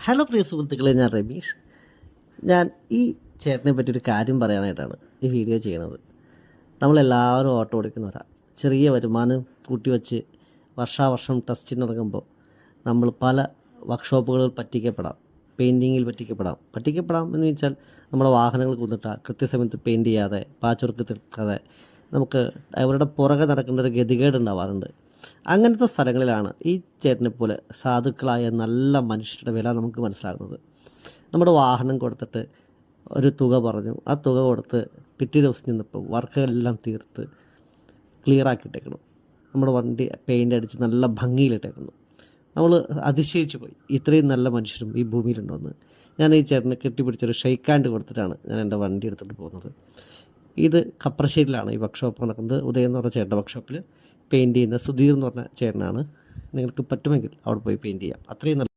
Hello പ്രിയ സുഹൃത്തുക്കളെ, ഞാൻ രമേഷ്. ഞാൻ ഈ ചേട്ടനെ പറ്റിയൊരു കാര്യം പറയാനായിട്ടാണ് ഈ വീഡിയോ ചെയ്യണത്. നമ്മളെല്ലാവരും ഓട്ടോ ഓടിക്കുന്നവരാണ്. ചെറിയ വരുമാനം കൂട്ടി വെച്ച് വർഷാവർഷം ടെസ്റ്റിനിറങ്ങുമ്പോൾ നമ്മൾ പല വർക്ക്ഷോപ്പുകളിൽ പറ്റിക്കപ്പെടാം, പെയിൻറ്റിങ്ങിൽ പറ്റിക്കപ്പെടാം എന്ന് വെച്ചാൽ നമ്മുടെ വാഹനങ്ങൾ കുന്നിട്ടാൽ കൃത്യസമയത്ത് പെയിൻറ്റ് ചെയ്യാതെ പാച്ച് വർക്ക് തീർക്കാതെ നമുക്ക് അവരുടെ പുറകെ നടക്കേണ്ട ഒരു ഗതികേട് ഉണ്ടാവാറുണ്ട്. അങ്ങനത്തെ സ്ഥലങ്ങളിലാണ് ഈ ചേട്ടനെ പോലെ സാധുക്കളായ നല്ല മനുഷ്യരുടെ വില നമുക്ക് മനസ്സിലാകുന്നത്. നമ്മുടെ വാഹനം കൊടുത്തിട്ട് ഒരു തുക പറഞ്ഞു, ആ തുക കൊടുത്ത് പിറ്റേ ദിവസം ചെന്നപ്പോൾ വർക്കെല്ലാം തീർത്ത് ക്ലിയറാക്കിയിട്ടേക്കണം. നമ്മുടെ വണ്ടി പെയിൻ്റ് അടിച്ച് നല്ല ഭംഗിയിലിട്ടേക്കുന്നു. നമ്മൾ അതിശയിച്ചു പോയി, ഇത്രയും നല്ല മനുഷ്യരും ഈ ഭൂമിയിലുണ്ടോയെന്ന്. ഞാൻ ഈ ചേട്ടനെ കെട്ടിപ്പിടിച്ചൊരു ഷെയ്ക്ക് ഹാൻഡ് കൊടുത്തിട്ടാണ് ഞാൻ എൻ്റെ വണ്ടി എടുത്തിട്ട് പോകുന്നത്. ഇത് കപ്രശ്ശേരിയിലാണ് ഈ വർക്ക്ഷോപ്പ് നടക്കുന്നത്. ഉദയം എന്ന് പറഞ്ഞ ചേട്ടൻ്റെ വർക്ക്ഷോപ്പിൽ പെയിൻറ്റ് ചെയ്യുന്ന സുധീർ എന്ന് പറഞ്ഞ ചേട്ടനാണ്. നിങ്ങൾക്ക് പറ്റുമെങ്കിൽ അവിടെ പോയി പെയിൻറ്റ് ചെയ്യാം. അത്രയും നല്ല